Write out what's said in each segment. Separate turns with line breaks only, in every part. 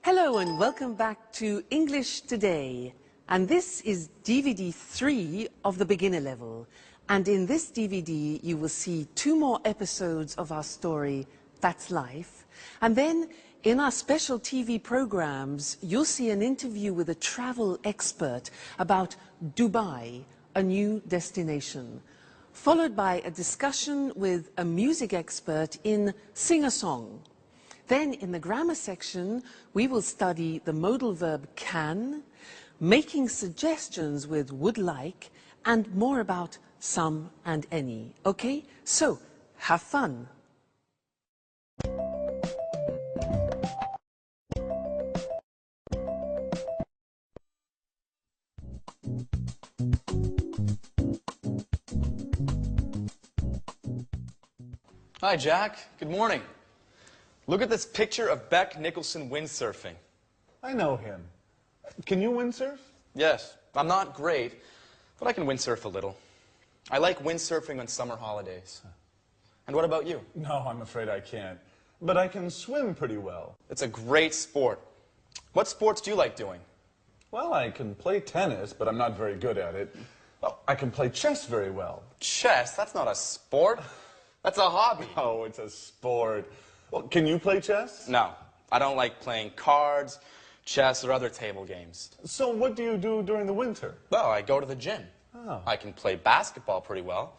Hello and welcome back to English Today. And this is DVD 3 of the beginner level. And in this DVD you will see 2 more episodes of our story, That's Life. And then in our special TV programs you'll see an interview with a travel expert about Dubai, a new destination, followed by a discussion with a music expert in Sing a Song. Then in the grammar section, we will study the modal verb can, making suggestions with would like, and more about some and any. Okay? So, have fun.
Hi, Jack. Good morning. Look at this picture of Beck Nicholson windsurfing.
I know him. Can you windsurf?
Yes, I'm not great, but I can windsurf a little. I like windsurfing on summer holidays. And what about you?
No, I'm afraid I can't. But I can swim pretty well.
It's a great sport. What sports do you like doing?
Well, I can play tennis, but I'm not very good at it. Oh, I can play chess very well.
Chess? That's not a sport. That's a hobby.
Oh, it's a sport. Well, can you play chess?
No, I don't like playing cards, chess, or other table games.
So what do you do during the winter?
Well, I go to the gym.
Oh.
I can play basketball pretty well.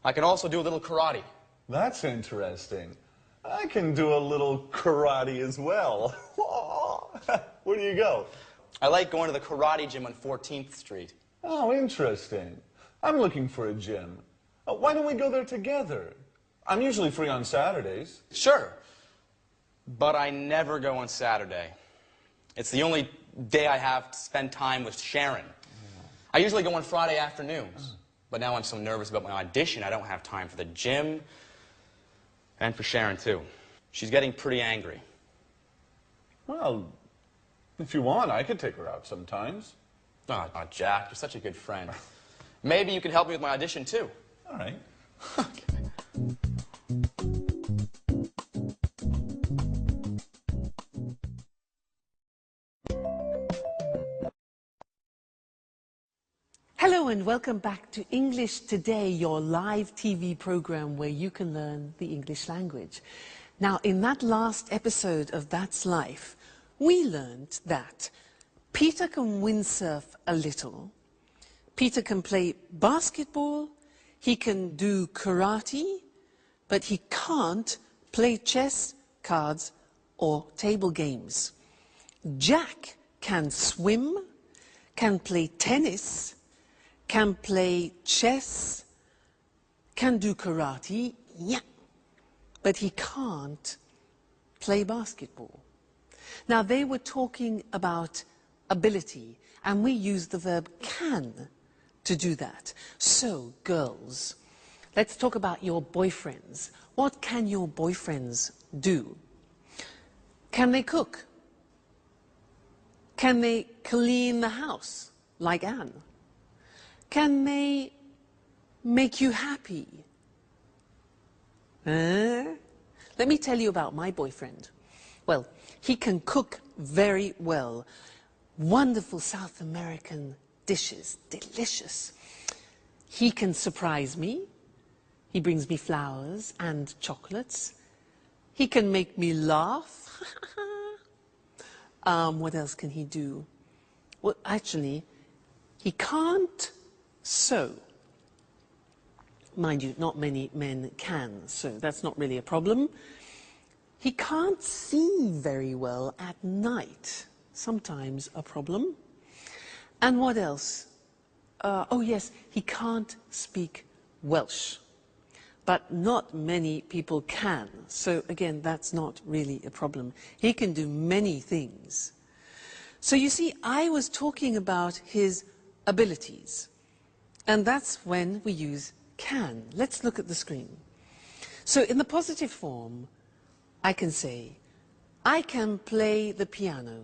I can also do a little karate.
That's interesting. I can do a little karate as well. Where do you go?
I like going to the karate gym on 14th Street.
Oh, interesting. I'm looking for a gym. Why don't we go there together? I'm usually free on Saturdays.
Sure, but I never go on Saturday. It's the only day I have to spend time with Sharon. I usually go on Friday afternoons, but now I'm so nervous about my audition I don't have time for the gym and for Sharon too. She's getting pretty angry.
Well, if you want, I could take her out sometimes.
Oh, Jack, you're such a good friend. Maybe you could help me with my audition too.
All right.
Hello and welcome back to English Today, your live TV program where you can learn the English language. Now, in that last episode of That's Life, we learned that Peter can windsurf a little, Peter can play basketball, he can do karate, but he can't play chess, cards, or table games. Jack can swim, can play tennis, can play chess, can do karate, yeah, but he can't play basketball. Now, they were talking about ability, and we use the verb can to do that. So, girls, let's talk about your boyfriends. What can your boyfriends do? Can they cook? Can they clean the house, like Anne? Can they make you happy? Let me tell you about my boyfriend. Well, he can cook very well. Wonderful South American dishes, delicious. He can surprise me. He brings me flowers and chocolates. He can make me laugh. What else can he do? Well, actually, he can't sew. Mind you, not many men can sew. That's not really a problem. He can't see very well at night. Sometimes a problem. And what else? Oh yes, he can't speak Welsh. But not many people can. So again, that's not really a problem. He can do many things. So you see, I was talking about his abilities. And that's when we use can. Let's look at the screen. So in the positive form, I can say, I can play the piano.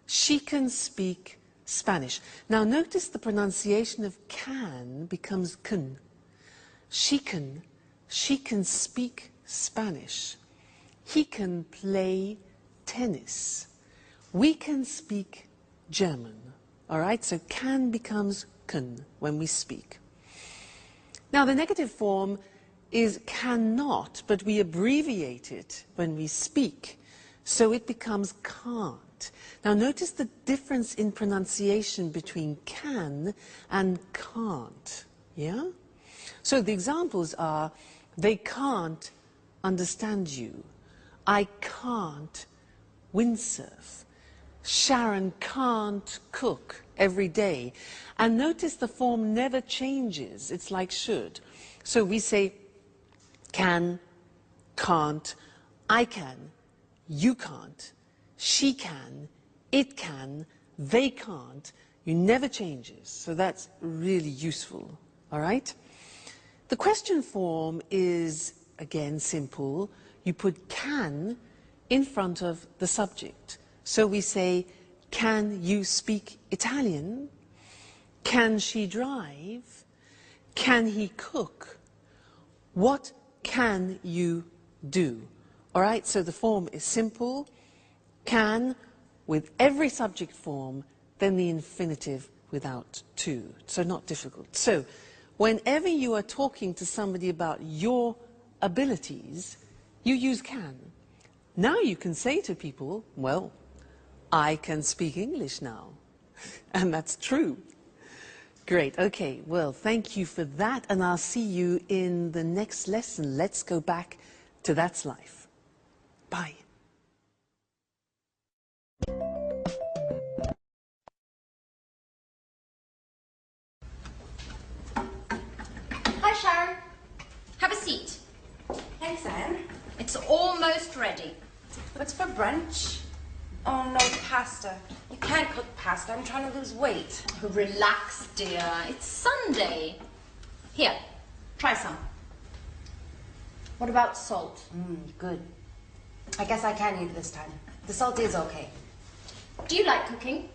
She can speak Spanish. Now notice the pronunciation of can becomes can. She can speak Spanish. He can play tennis. We can speak German, all right? So can becomes können when we speak. Now, the negative form is cannot, but we abbreviate it when we speak, so it becomes can't. Now, notice the difference in pronunciation between can and can't, yeah? So the examples are, they can't understand you. I can't windsurf. Sharon can't cook every day. And notice the form never changes. It's like should. So we say can, can't, I can, you can't, she can, it can, they can't. You never changes. So that's really useful. All right? The question form is, again, simple. You put can in front of the subject. So we say, can you speak Italian? Can she drive? Can he cook? What can you do? All right, so the form is simple. Can with every subject form, then the infinitive without to. So not difficult. So whenever you are talking to somebody about your abilities, you use can. Now you can say to people, well, I can speak English now. And that's true. Great. Okay. Well, thank you for that. And I'll see you in the next lesson. Let's go back to That's Life. Bye.
Hi, Sharon. Have a seat.
Thanks, Anne.
It's almost ready.
What's for brunch? Oh, no, pasta. You can't cook pasta. I'm trying to lose weight.
Relax, dear. It's Sunday. Here, try some. What about salt?
Good. I guess I can eat it this time. The salt is okay.
Do you like cooking?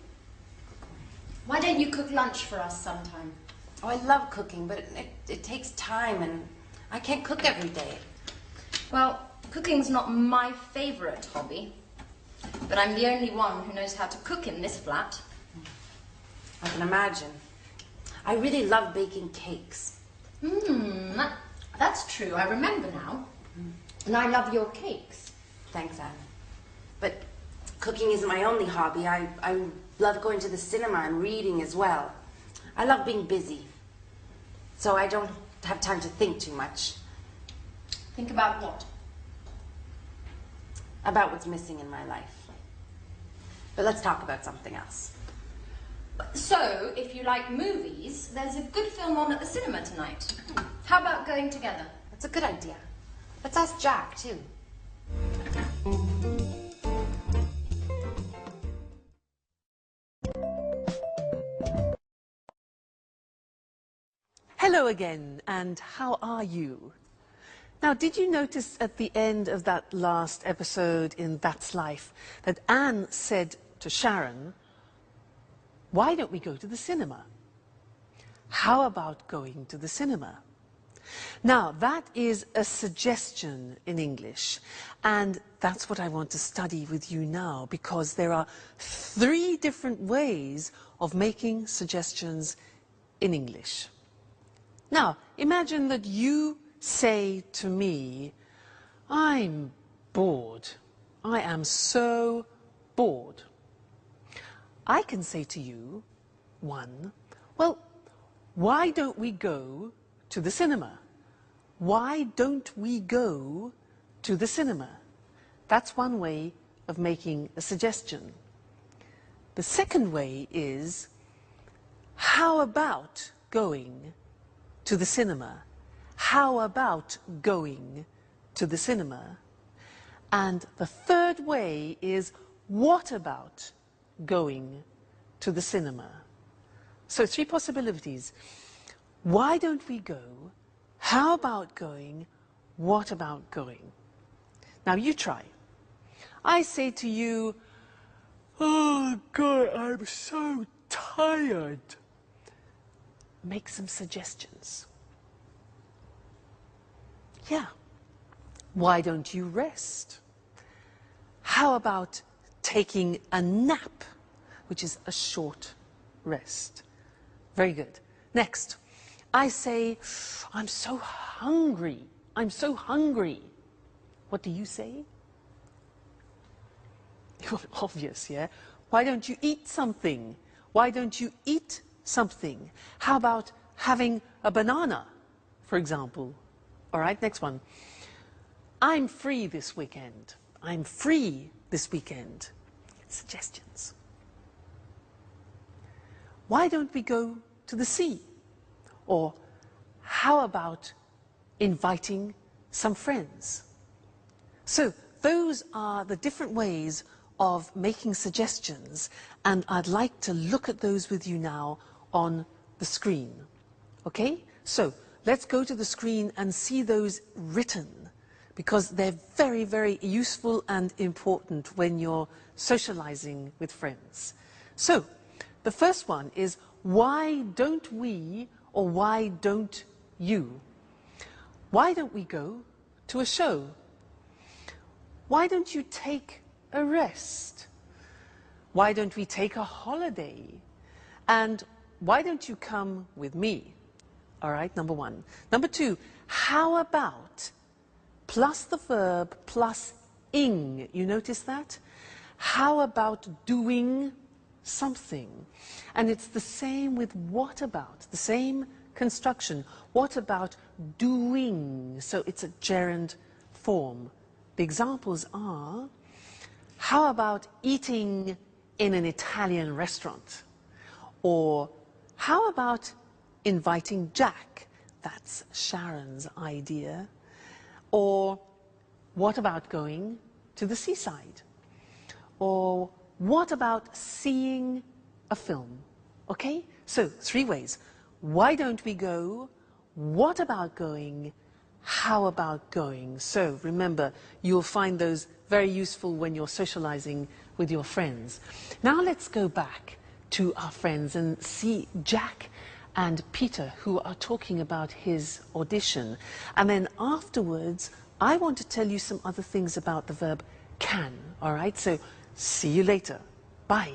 Why don't you cook lunch for us sometime?
Oh, I love cooking, but it takes time, and I can't cook every day.
Well, cooking's not my favorite hobby, but I'm the only one who knows how to cook in this flat.
I can imagine. I really love baking cakes.
That's true. I remember now. And I love your cakes.
Thanks, Anne. But cooking isn't my only hobby. I love going to the cinema and reading as well. I love being busy, so I don't have time to think too much.
Think about what?
About what's missing in my life. But let's talk about something else.
So, if you like movies, there's a good film on at the cinema tonight. How about going together?
That's a good idea. Let's ask Jack, too.
Hello again, and how are you? Now, did you notice at the end of that last episode in That's Life that Anne said to Sharon, why don't we go to the cinema? How about going to the cinema? Now, that is a suggestion in English, and that's what I want to study with you now, because there are 3 different ways of making suggestions in English. Now, imagine that you say to me, I'm bored. I am so bored. I can say to you, 1, well, why don't we go to the cinema? Why don't we go to the cinema? That's one way of making a suggestion. The second way is, how about going to the cinema? How about going to the cinema? And the third way is, what about going to the cinema? So 3 possibilities. Why don't we go? How about going? What about going? Now you try. I say to you, oh God, I'm so tired. Make some suggestions. Yeah. Why don't you rest? How about taking a nap, which is a short rest. Very good. Next, I say, I'm so hungry. I'm so hungry. What do you say? Obvious, yeah? Why don't you eat something? Why don't you eat something? How about having a banana, for example? All right, next one. I'm free this weekend. I'm free this weekend. Suggestions. Why don't we go to the sea? Or how about inviting some friends? So those are the different ways of making suggestions, and I'd like to look at those with you now on the screen. Okay? So let's go to the screen and see those written, because they're very, very useful and important when you're socializing with friends. So the first one is, why don't we, or why don't you? Why don't we go to a show? Why don't you take a rest? Why don't we take a holiday? And why don't you come with me? All right, number one. Number two, how about plus the verb plus ing? You notice that? How about doing something? And it's the same with what about, the same construction. What about doing? So it's a gerund form. The examples are, how about eating in an Italian restaurant? Or how about inviting Jack? That's Sharon's idea. Or what about going to the seaside? Or what about seeing a film? Okay? So, three ways. Why don't we go? What about going? How about going? So, remember, you'll find those very useful when you're socializing with your friends. Now let's go back to our friends and see Jack and Peter, who are talking about his audition. And then afterwards, I want to tell you some other things about the verb can. All right? So, see you later. Bye.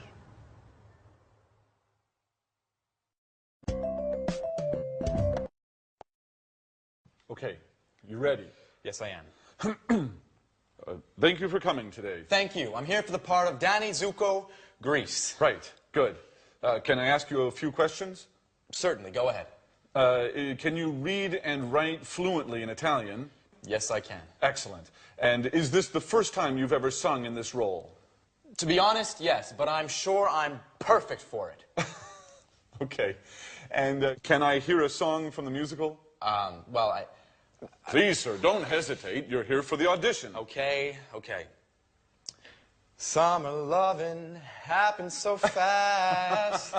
Okay, you ready?
Yes, I am.
Thank you for coming today.
Thank you. I'm here for the part of Danny Zuko, Grease.
Right, good. Can I ask you a few questions?
Certainly, go ahead.
Can you read and write fluently in Italian?
Yes, I can.
Excellent. And is this the first time you've ever sung in this role?
To be honest, yes, but I'm sure I'm perfect for it.
Okay. And can I hear a song from the musical?
Well,
Please, sir, don't hesitate. You're here for the audition.
Okay. Summer loving happens so fast.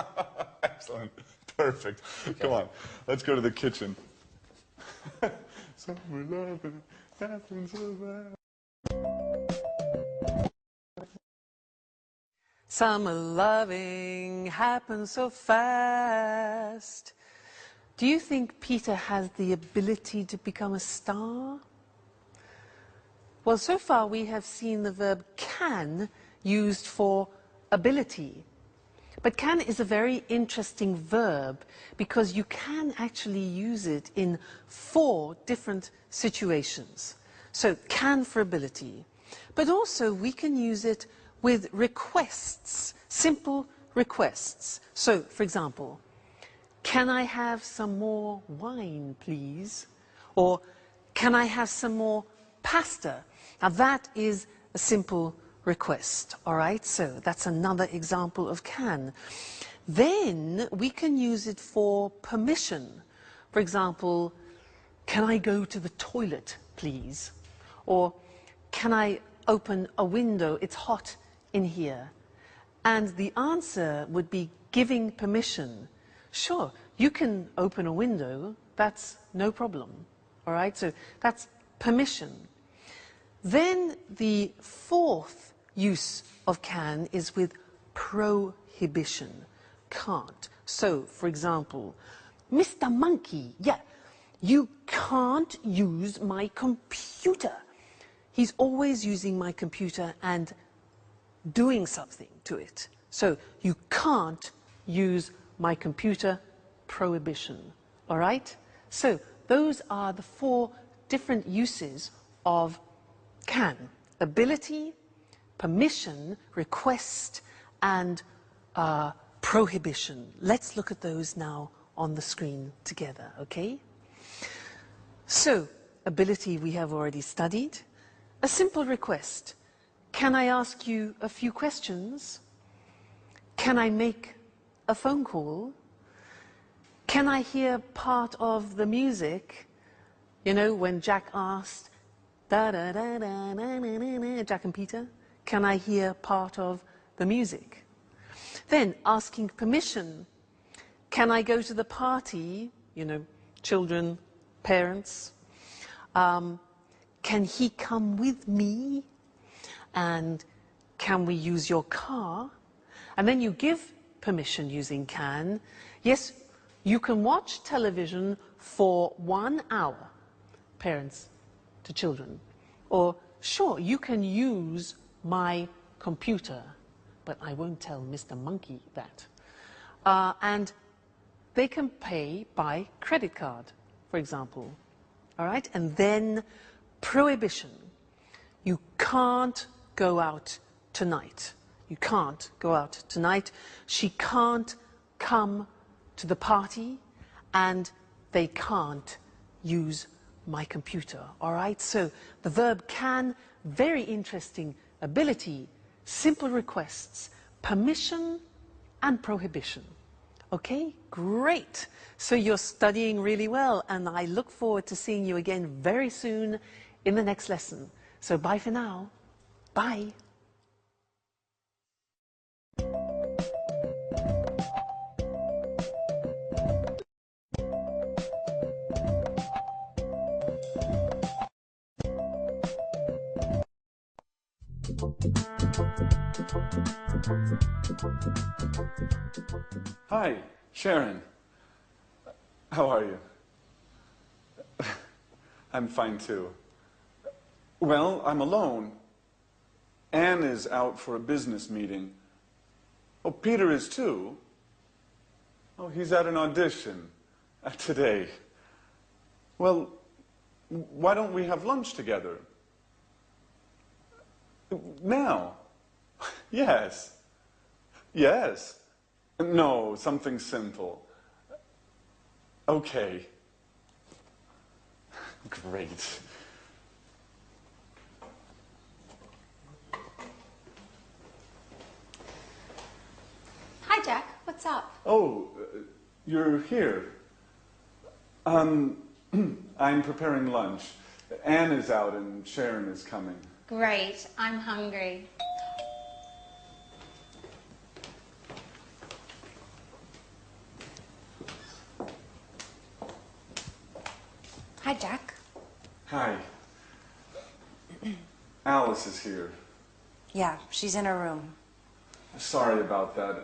Excellent. Perfect. Come on. Let's go to the kitchen. Summer loving happens so fast.
Summer loving happens so fast. Do you think Peter has the ability to become a star? Well, so far we have seen the verb can used for ability. But can is a very interesting verb because you can actually use it in 4 different situations. So can for ability. But also we can use it with requests, simple requests. So, for example, can I have some more wine, please? Or can I have some more pasta? Now that is a simple request, all right? So that's another example of can. Then we can use it for permission. For example, can I go to the toilet, please? Or can I open a window? It's hot in here. And the answer would be giving permission. Sure, you can open a window, that's no problem, all right? So that's permission. Then the 4th use of can is with prohibition, can't. So, for example, Mr. Monkey, yeah, you can't use my computer. He's always using my computer and doing something to it. So you can't use my computer, prohibition. All right? So those are the 4 different uses of can. Ability, permission, request, and prohibition. Let's look at those now on the screen together, okay? So, ability we have already studied. A simple request. Can I ask you a few questions? Can I make a phone call? Can I hear part of the music? You know, when Jack asked, da da da da na na na na, Jack and Peter, can I hear part of the music? Then asking permission. Can I go to the party? You know, children, parents. Can he come with me? And can we use your car? And then you give permission using can. Yes, you can watch television for 1 hour, parents to children. Or, sure, you can use my computer, but I won't tell Mr. Monkey that. And they can pay by credit card, for example. All right? And then prohibition. You can't go out tonight. You can't go out tonight. She can't come to the party, and they can't use my computer. All right? So the verb can, very interesting ability, simple requests, permission and prohibition. Okay, great. So you're studying really well, and I look forward to seeing you again very soon in the next lesson. So bye for now. Bye.
Hi, Sharon. How are you? I'm fine too. Well, I'm alone. Anne is out for a business meeting. Oh, Peter is too. Oh, he's at an audition today. Well, why don't we have lunch together? Now? Yes. Yes. No, something simple. Okay. Great.
Hi, Jack. What's up?
Oh, you're here. I'm preparing lunch. Anne is out and Sharon is coming.
Great. I'm hungry.
Hi, Jack.
Hi. Alice is here.
Yeah, she's in her room.
Sorry about that.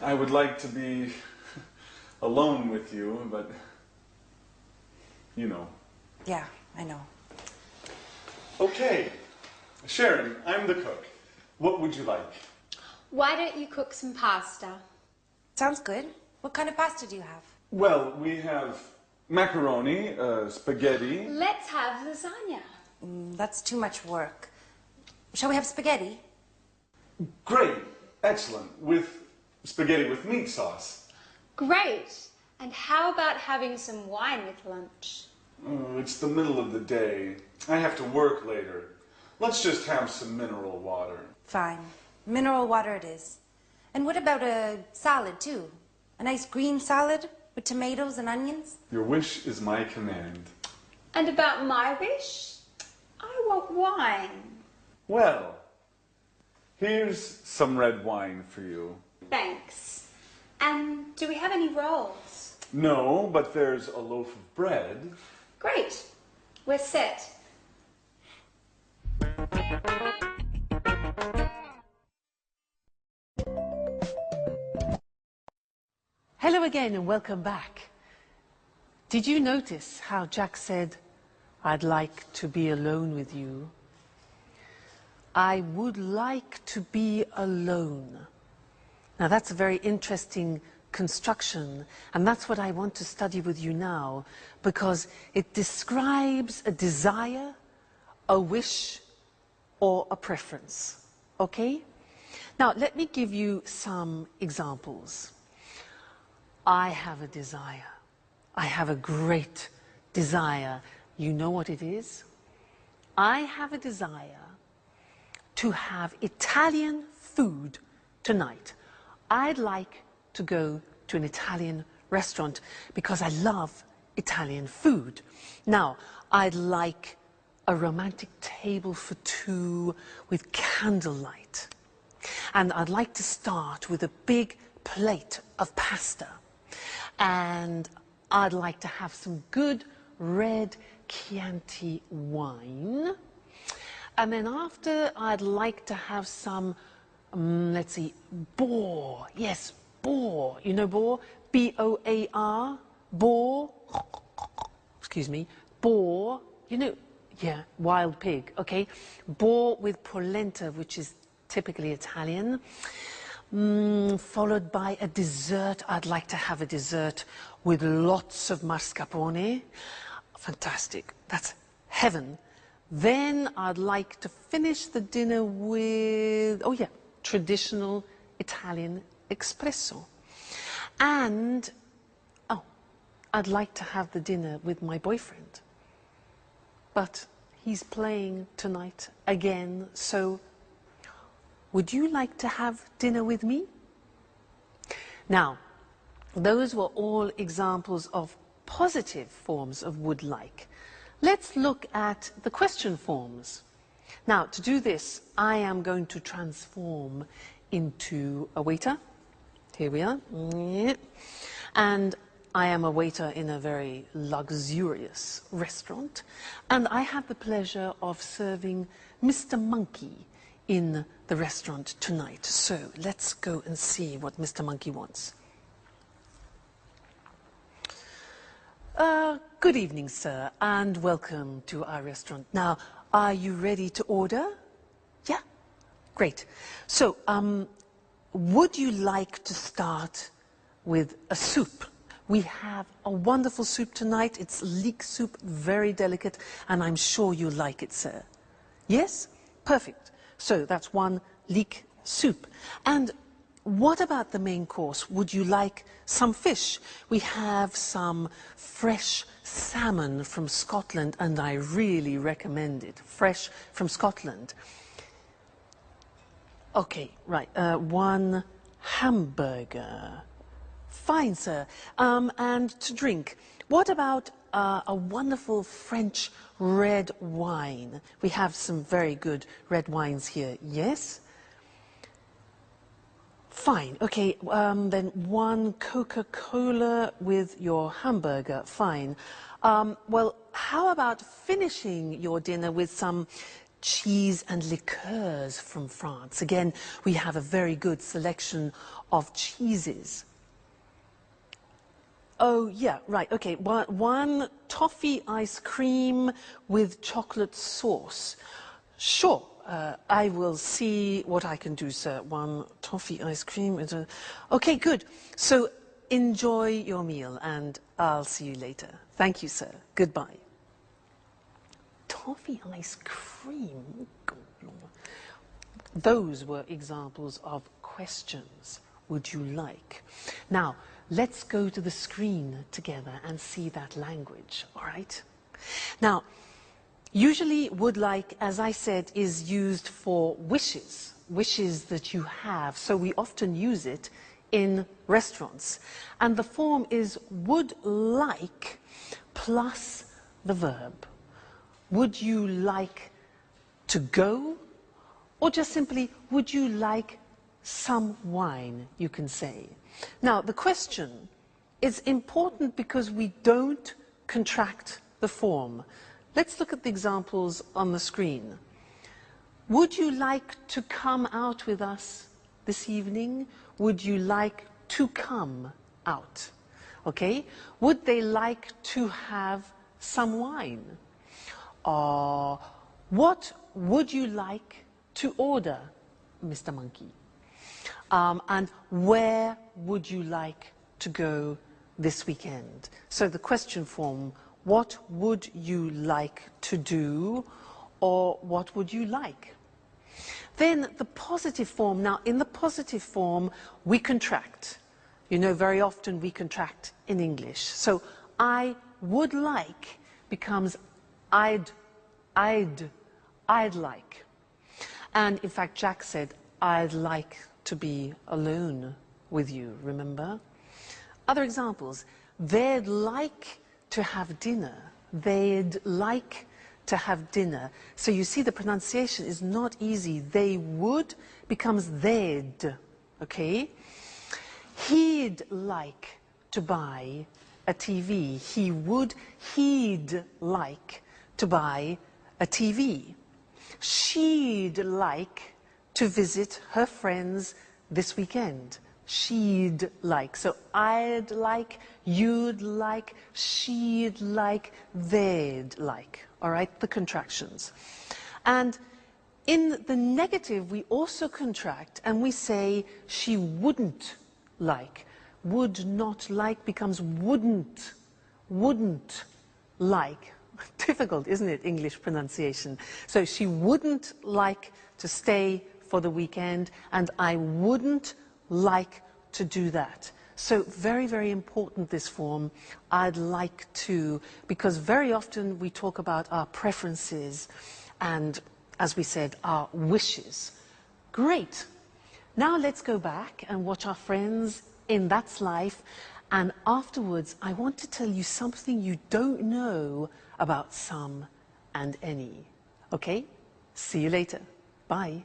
I would like to be alone with you, but you know.
Yeah, I know.
Okay. Sharon, I'm the cook. What would you like?
Why don't you cook some pasta?
Sounds good. What kind of pasta do you have?
Well, we have macaroni, spaghetti.
Let's have lasagna.
That's too much work. Shall we have spaghetti?
Great. Excellent. With spaghetti with meat sauce.
Great. And how about having some wine with lunch?
Oh, it's the middle of the day. I have to work later. Let's just have some mineral water.
Fine. Mineral water it is. And what about a salad, too? A nice green salad with tomatoes and onions?
Your wish is my command.
And about my wish? I want wine.
Well, here's some red wine for you.
Thanks. And do we have any rolls?
No, but there's a loaf of bread.
Great. We're set.
Hello again and welcome back. Did you notice how Jack said, I'd like to be alone with you? I would like to be alone. Now that's a very interesting construction, and that's what I want to study with you now, because it describes a desire, a wish, or a preference. Okay? Now let me give you some examples. I have a desire. I have a great desire. You know what it is? I have a desire to have Italian food tonight. I'd like to go to an Italian restaurant because I love Italian food. Now, I'd like a romantic table for two with candlelight. And I'd like to start with a big plate of pasta. And I'd like to have some good red Chianti wine. And then after, I'd like to have some, let's see, boar. Yes, boar. You know boar? B-O-A-R. Boar. Excuse me. Boar. You know, yeah, wild pig. Okay. Boar with polenta, which is typically Italian. Followed by a dessert. I'd like to have a dessert with lots of mascarpone. Fantastic. That's heaven. Then I'd like to finish the dinner with, oh yeah, traditional Italian espresso. And, oh, I'd like to have the dinner with my boyfriend. But he's playing tonight again, so would you like to have dinner with me? Now, those were all examples of positive forms of would like. Let's look at the question forms. Now, to do this, I am going to transform into a waiter. Here we are. And I am a waiter in a very luxurious restaurant. And I have the pleasure of serving Mr. Monkey in the restaurant tonight. So let's go and see what Mr. Monkey wants. Good evening, sir, and welcome to our restaurant. Now, are you ready to order? Yeah? Great. So, would you like to start with a soup? We have a wonderful soup tonight. It's leek soup, very delicate, and I'm sure you like it, sir. Yes? Perfect. So, that's one leek soup. And what about the main course? Would you like some fish? We have some fresh salmon from Scotland, and I really recommend it. Fresh from Scotland. Okay, right. One hamburger. Fine, sir. And to drink, what about a wonderful French red wine? We have some very good red wines here. Yes? Fine, okay, then one Coca-Cola with your hamburger, fine. Well, how about finishing your dinner with some cheese and liqueurs from France? Again, we have a very good selection of cheeses. Oh, yeah, right, okay, one toffee ice cream with chocolate sauce. Sure. I will see what I can do, sir. One toffee ice cream. Okay, good. So enjoy your meal, and I'll see you later. Thank you, sir. Goodbye. Toffee ice cream? Those were examples of questions. Would you like? Now, let's go to the screen together and see that language, all right? Now, usually would like, as I said, is used for wishes, wishes that you have. So we often use it in restaurants. And the form is would like plus the verb. Would you like to go? Or just simply, would you like some wine, you can say. Now, the question is important because we don't contract the form. Let's look at the examples on the screen. Would you like to come out with us this evening? Would you like to come out? Okay? Would they like to have some wine? What would you like to order, Mr. Monkey? And where would you like to go this weekend? So the question form, what would you like to do, or what would you like? Then the positive form. Now, in the positive form, we contract. You know, very often we contract in English. So I would like becomes I'd like. And in fact, Jack said, I'd like to be alone with you, remember? Other examples, they'd like to have dinner. They'd like to have dinner. So you see the pronunciation is not easy. They would becomes they'd, okay? He'd like to buy a TV. He'd like to buy a TV. She'd like to visit her friends this weekend. She'd like. So I'd like, you'd like, she'd like, they'd like. All right, the contractions. And in the negative, we also contract and we say she wouldn't like. Would not like becomes wouldn't like. Difficult, isn't it, English pronunciation? So she wouldn't like to stay for the weekend, and I wouldn't like to do that. So very, very important, this form, I'd like to, because very often we talk about our preferences and, as we said, our wishes. Great. Now let's go back and watch our friends in That's Life, and afterwards I want to tell you something you don't know about some and any. Okay? See you later. Bye.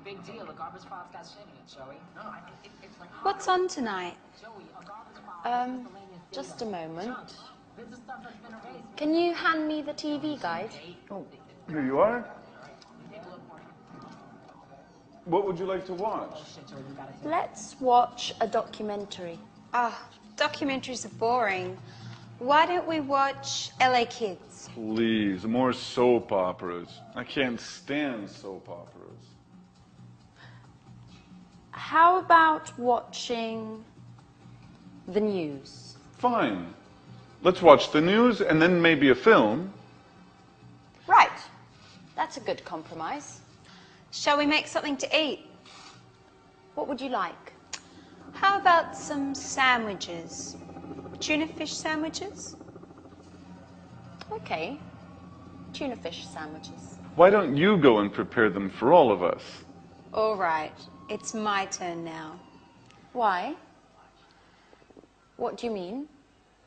Big deal. The garbage file's got shit in it, Joey. No, it's like
What's on tonight?
Just a moment. Can you hand me the TV guide?
Oh, here you are. What would you like to watch?
Let's watch a documentary.
Ah, documentaries are boring. Why don't we watch LA Kids?
Please, more soap operas. I can't stand soap operas.
How about watching the news?
Fine. Let's watch the news and then maybe a film.
Right. That's a good compromise.
Shall we make something to eat?
What would you like?
How about some sandwiches? Tuna fish sandwiches?
Okay. Tuna fish sandwiches.
Why don't you go and prepare them for all of us?
All right. It's my turn now.
Why? What do you mean?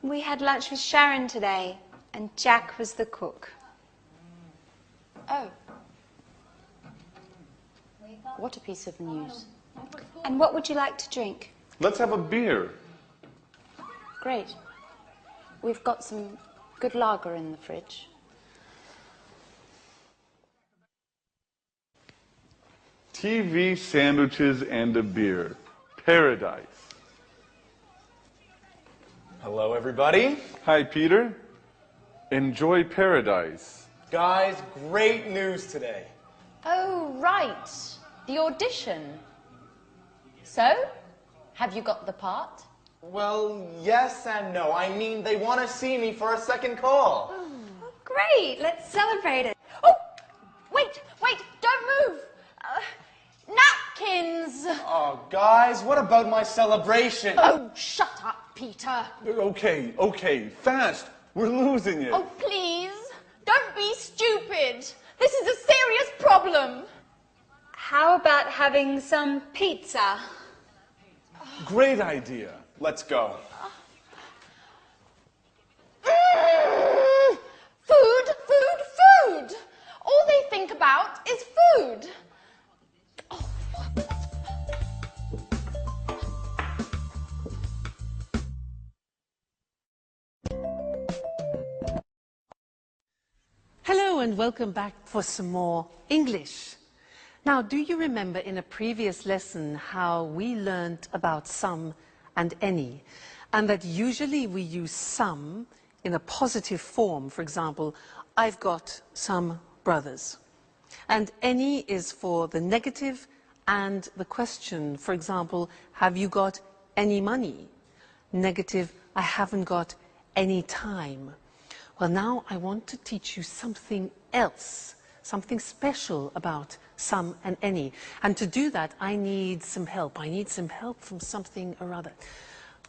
We had lunch with Sharon today, and Jack was the cook.
Oh. What a piece of news.
And what would you like to drink?
Let's have a beer.
Great. We've got some good lager in the fridge.
TV, sandwiches, and a beer. Paradise.
Hello, everybody.
Hi, Peter. Enjoy paradise.
Guys, great news today.
Oh, right. The audition. So, have you got the part?
Well, yes and no. I mean, they want to see me for a second call.
Oh, great. Let's celebrate it.
Oh, wait, don't move. Napkins.
Oh, guys, what about my celebration?
Oh, shut up, Peter.
Okay, fast. We're losing it.
Oh, please, don't be stupid. This is a serious problem.
How about having some pizza?
Great idea.
Let's go.
Food. All they think about is food.
Hello and welcome back for some more English. Now, do you remember in a previous lesson how we learned about some and any? and that usually we use some in a positive form. For example, I've got some brothers. And any is for the negative and the question. For example, have you got any money? Negative, I haven't got any time. Well, now I want to teach you something else, something special about some and any. And to do that, I need some help. I need some help from something or other.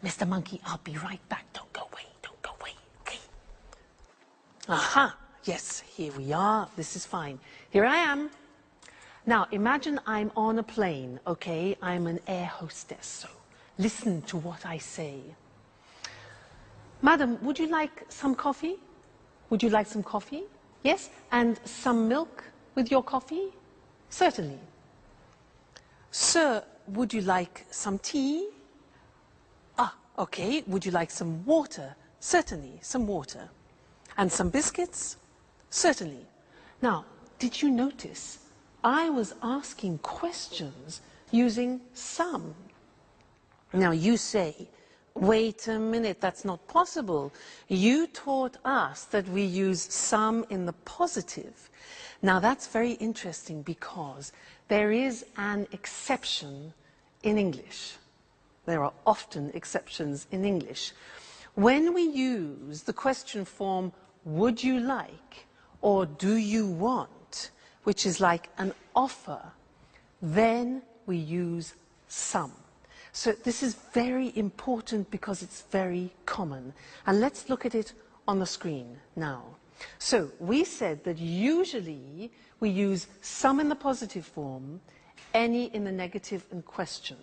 Mr. Monkey, I'll be right back. Don't go away. Don't go away. Okay. Aha. Yes, here we are. This is fine. Here I am. Now, imagine I'm on a plane, okay? I'm an air hostess, so listen to what I say. Madam, would you like some coffee? Would you like some coffee? Yes? And some milk with your coffee? Certainly. Sir, would you like some tea? Ah, okay. Would you like some water? Certainly, some water. And some biscuits? Certainly. Now, did you notice I was asking questions using some? Now you say, wait a minute, that's not possible. You taught us that we use some in the positive. Now that's very interesting because there is an exception in English. There are often exceptions in English. When we use the question form, would you like, or do you want, which is like an offer, then we use some. So this is very important because it's very common. And let's look at it on the screen now. So we said that usually we use some in the positive form, any in the negative and question.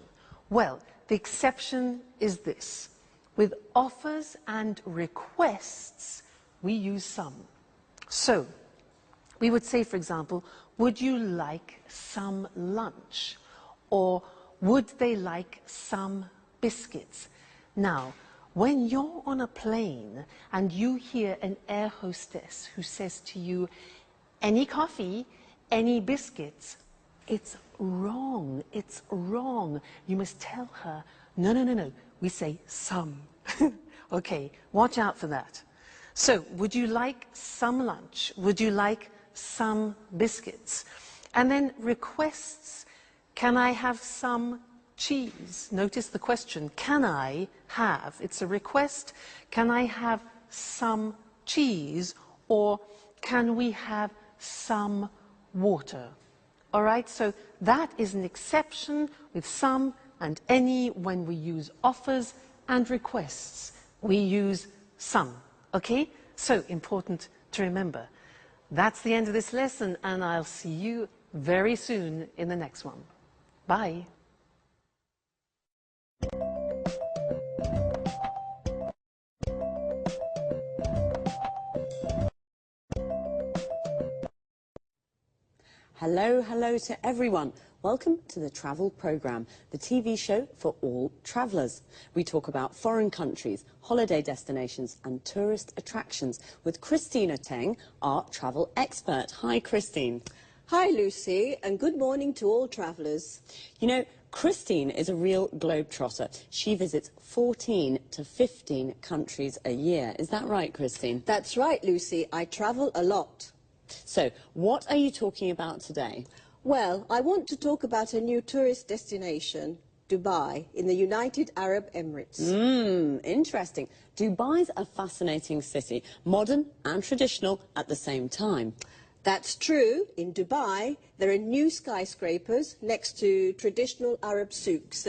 Well, the exception is this. With offers and requests, we use some. So we would say, for example, would you like some lunch? Or would they like some biscuits? Now, when you're on a plane and you hear an air hostess who says to you, any coffee, any biscuits, it's wrong. It's wrong. You must tell her, no, no, no, no. We say some. Okay, watch out for that. So, would you like some lunch? Would you like some biscuits? And then requests, can I have some cheese? Notice the question, can I have? It's a request. Can I have some cheese? Or can we have some water? All right, so that is an exception with some and any when we use offers and requests. We use some, okay? So important to remember. That's the end of this lesson, and I'll see you very soon in the next one. Bye.
Hello, hello to everyone. Welcome to the Travel Programme, the TV show for all travellers. We talk about foreign countries, holiday destinations and tourist attractions with Christina Teng, our travel expert. Hi, Christine.
Hi, Lucy, and good morning to all travellers.
You know, Christine is a real globetrotter. She visits 14 to 15 countries a year. Is that right, Christine?
That's right, Lucy. I travel a lot.
So, what are you talking about today?
Well, I want to talk about a new tourist destination, Dubai, in the United Arab Emirates.
Interesting. Dubai's a fascinating city, modern and traditional at the same time.
That's true. In Dubai, there are new skyscrapers next to traditional Arab souks.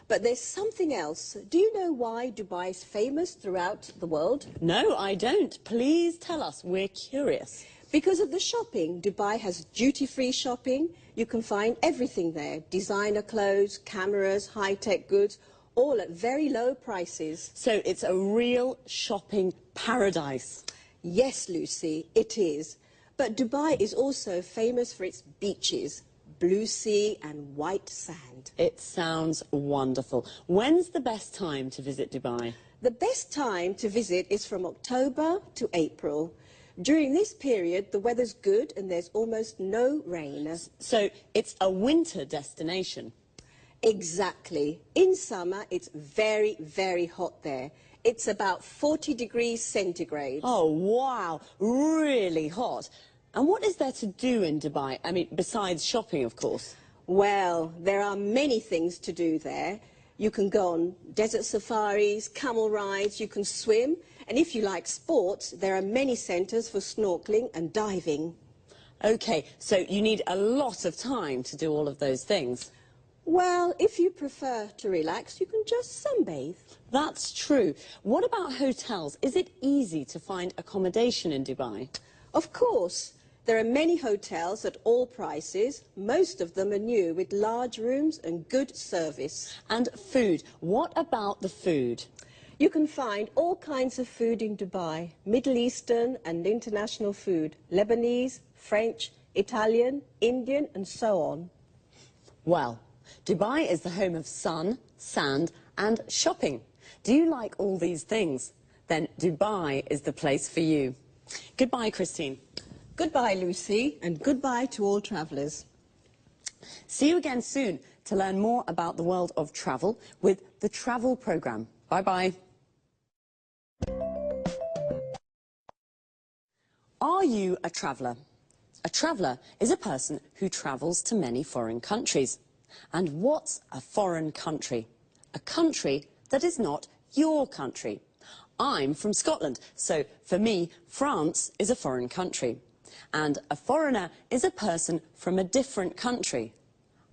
But there's something else. Do you know why Dubai is famous throughout the world?
No, I don't. Please tell us. We're curious.
Because of the shopping. Dubai has duty-free shopping. You can find everything there. Designer clothes, cameras, high-tech goods, all at very low prices.
So it's a real shopping paradise.
Yes, Lucy, it is. But Dubai is also famous for its beaches, blue sea and white sand.
It sounds wonderful. When's the best time to visit Dubai?
The best time to visit is from October to April. During this period, the weather's good and there's almost no rain.
So it's a winter destination?
Exactly. In summer, it's very, very hot there. It's about 40 degrees centigrade.
Oh, wow. Really hot. And what is there to do in Dubai? I mean, besides shopping, of course.
Well, there are many things to do there. You can go on desert safaris, camel rides, you can swim. And if you like sports, there are many centres for snorkeling and diving.
OK, so you need a lot of time to do all of those things.
Well, if you prefer to relax, you can just sunbathe.
That's true. What about hotels? Is it easy to find accommodation in Dubai?
Of course. There are many hotels at all prices. Most of them are new, with large rooms and good service.
And food. What about the food?
You can find all kinds of food in Dubai. Middle Eastern and international food. Lebanese, French, Italian, Indian and so on.
Well, Dubai is the home of sun, sand and shopping. Do you like all these things? Then Dubai is the place for you. Goodbye, Christine.
Goodbye, Lucy, and goodbye to all travellers.
See you again soon to learn more about the world of travel with the Travel Programme. Bye-bye. Are you a traveller? A traveller is a person who travels to many foreign countries. And what's a foreign country? A country that is not your country. I'm from Scotland, so for me, France is a foreign country. And a foreigner is a person from a different country.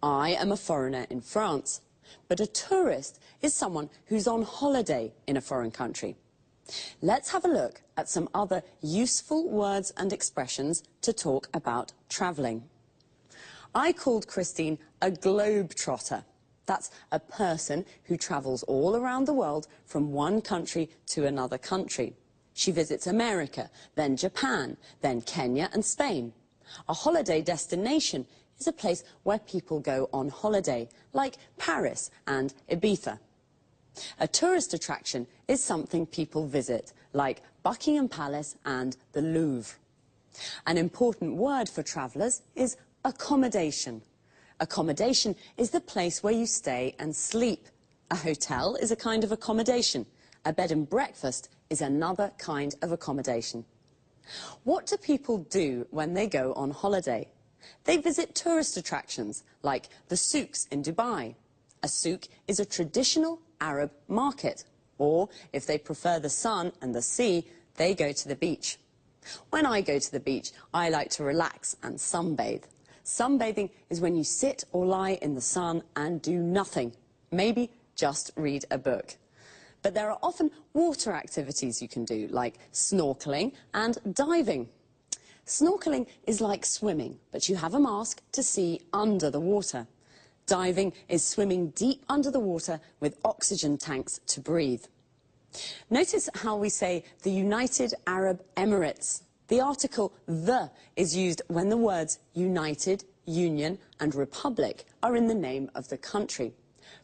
I am a foreigner in France, but a tourist is someone who's on holiday in a foreign country. Let's have a look at some other useful words and expressions to talk about travelling. I called Christine a globetrotter. That's a person who travels all around the world from one country to another country. She visits America, then Japan, then Kenya and Spain. A holiday destination is a place where people go on holiday, like Paris and Ibiza. A tourist attraction is something people visit, like Buckingham Palace and the Louvre. An important word for travellers is accommodation. Accommodation is the place where you stay and sleep. A hotel is a kind of accommodation. A bed and breakfast is another kind of accommodation. What do people do when they go on holiday? They visit tourist attractions, like the souks in Dubai. A souk is a traditional Arab market. Or, if they prefer the sun and the sea, they go to the beach. When I go to the beach, I like to relax and sunbathe. Sunbathing is when you sit or lie in the sun and do nothing. Maybe just read a book. But there are often water activities you can do, like snorkeling and diving. Snorkeling is like swimming, but you have a mask to see under the water. Diving is swimming deep under the water with oxygen tanks to breathe. Notice how we say the United Arab Emirates. The article the is used when the words United, Union and Republic are in the name of the country.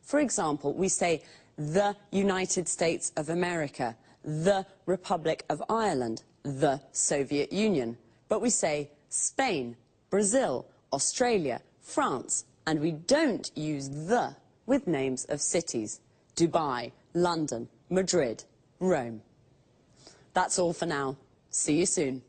For example, we say the United States of America, the Republic of Ireland, the Soviet Union. But we say Spain, Brazil, Australia, France, and we don't use the with names of cities. Dubai, London, Madrid, Rome. That's all for now. See you soon.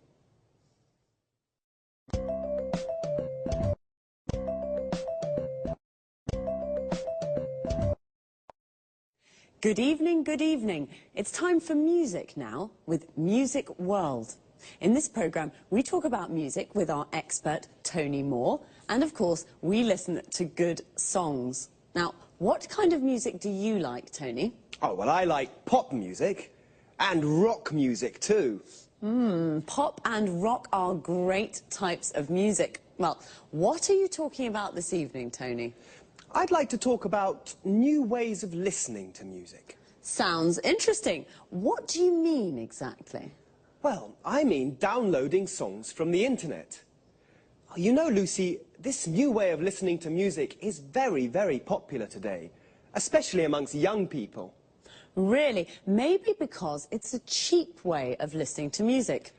Good evening, good evening. It's time for music now with Music World. In this programme, we talk about music with our expert, Tony Moore, and of course, we listen to good songs. Now, what kind of music do you like, Tony?
Oh, well, I like pop music and rock music too.
Pop and rock are great types of music. Well, what are you talking about this evening, Tony?
I'd like to talk about new ways of listening to music.
Sounds interesting. What do you mean exactly?
Well, I mean downloading songs from the internet. You know, Lucy, this new way of listening to music is very, very popular today, especially amongst young people.
Really? Maybe because it's a cheap way of listening to music.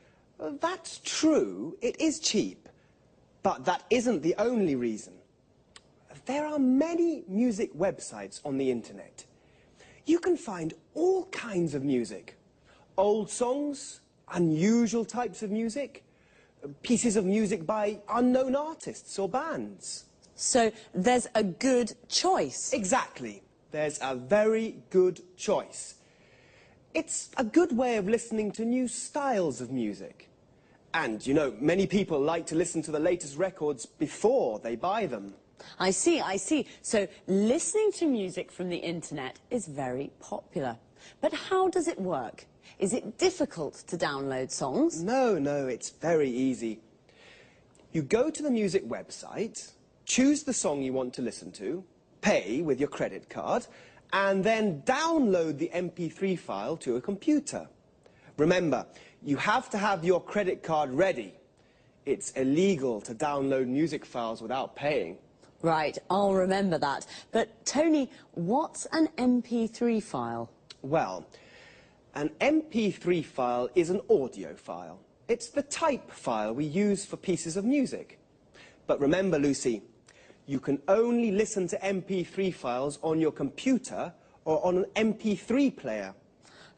That's true, it is cheap, but that isn't the only reason. there are many music websites on the internet. You can find all kinds of music. Old songs, unusual types of music, pieces of music by unknown artists or bands.
So there's a good choice.
Exactly. There's a very good choice. It's a good way of listening to new styles of music. And, you know, many people like to listen to the latest records before they buy them.
I see, I see. So listening to music from the internet is very popular. But how does it work? Is it difficult to download songs?
No, it's very easy. You go to the music website, choose the song you want to listen to, pay with your credit card, and then download the MP3 file to a computer. Remember, you have to have your credit card ready. It's illegal to download music files without paying.
Right, I'll remember that. But, Tony, what's an MP3 file?
Well, an MP3 file is an audio file. It's the type file we use for pieces of music. But remember, Lucy, you can only listen to MP3 files on your computer or on an MP3 player.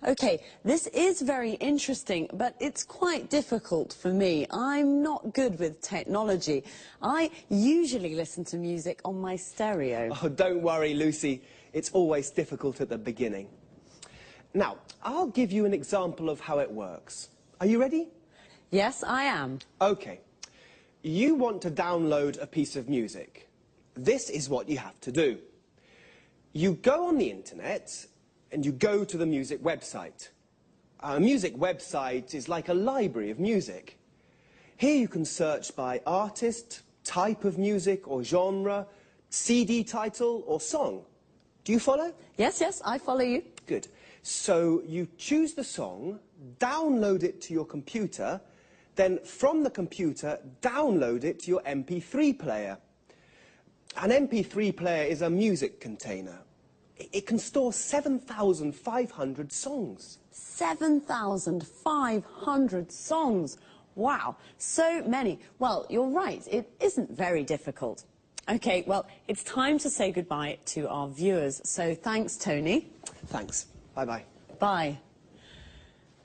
OK, this is very interesting, but it's quite difficult for me. I'm not good with technology. I usually listen to music on my stereo.
Oh, don't worry, Lucy. It's always difficult at the beginning. Now, I'll give you an example of how it works. Are you ready?
Yes, I am.
OK. You want to download a piece of music. This is what you have to do. You go on the internet and you go to the music website. A music website is like a library of music. Here you can search by artist, type of music or genre, CD title or song. Do you follow?
Yes, I follow you.
Good. So you choose the song, download it to your computer, then from the computer, download it to your MP3 player. An MP3 player is a music container. It can store 7,500 songs.
7,500 songs. Wow, so many. Well, you're right, it isn't very difficult. OK, well, it's time to say goodbye to our viewers. So thanks, Tony.
Thanks. Bye-bye.
Bye.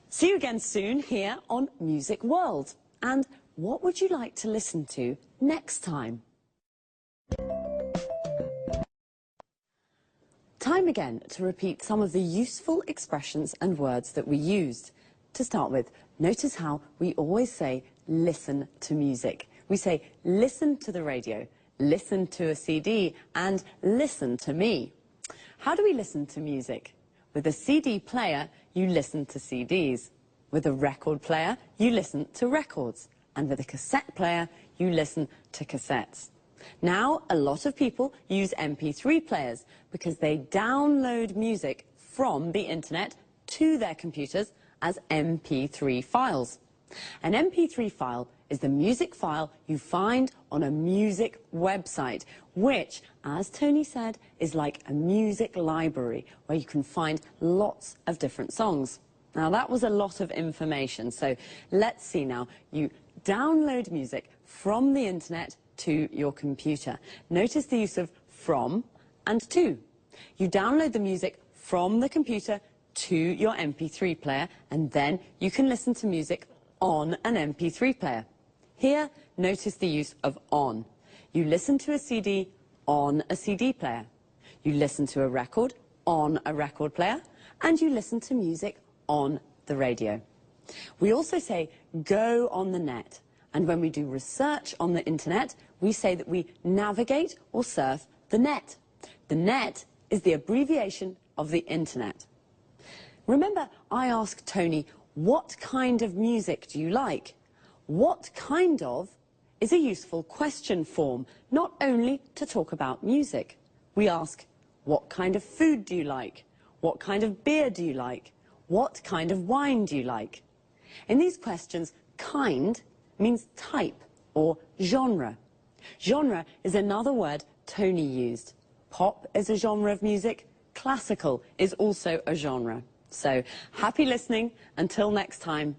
See you again soon here on Music World. And what would you like to listen to next time? Time again to repeat some of the useful expressions and words that we used. To start with, notice how we always say listen to music. We say listen to the radio, listen to a CD, and listen to me. How do we listen to music? With a CD player, you listen to CDs. With a record player, you listen to records. And with a cassette player, you listen to cassettes. Now, a lot of people use MP3 players because they download music from the internet to their computers as MP3 files. An MP3 file is the music file you find on a music website, which, as Tony said, is like a music library where you can find lots of different songs. Now, that was a lot of information, so let's see now. You download music from the internet to your computer. Notice the use of from and to. You download the music from the computer to your MP3 player, and then you can listen to music on an MP3 player. Here, notice the use of on. You listen to a CD on a CD player. You listen to a record on a record player, and you listen to music on the radio. We also say go on the net. And when we do research on the internet, we say that we navigate or surf the net. The net is the abbreviation of the internet. Remember, I asked Tony, what kind of music do you like? What kind of is a useful question form, not only to talk about music. We ask, what kind of food do you like? What kind of beer do you like? What kind of wine do you like? In these questions, kind means type or genre. Genre is another word Tony used. Pop is a genre of music. Classical is also a genre. So, happy listening. Until next time.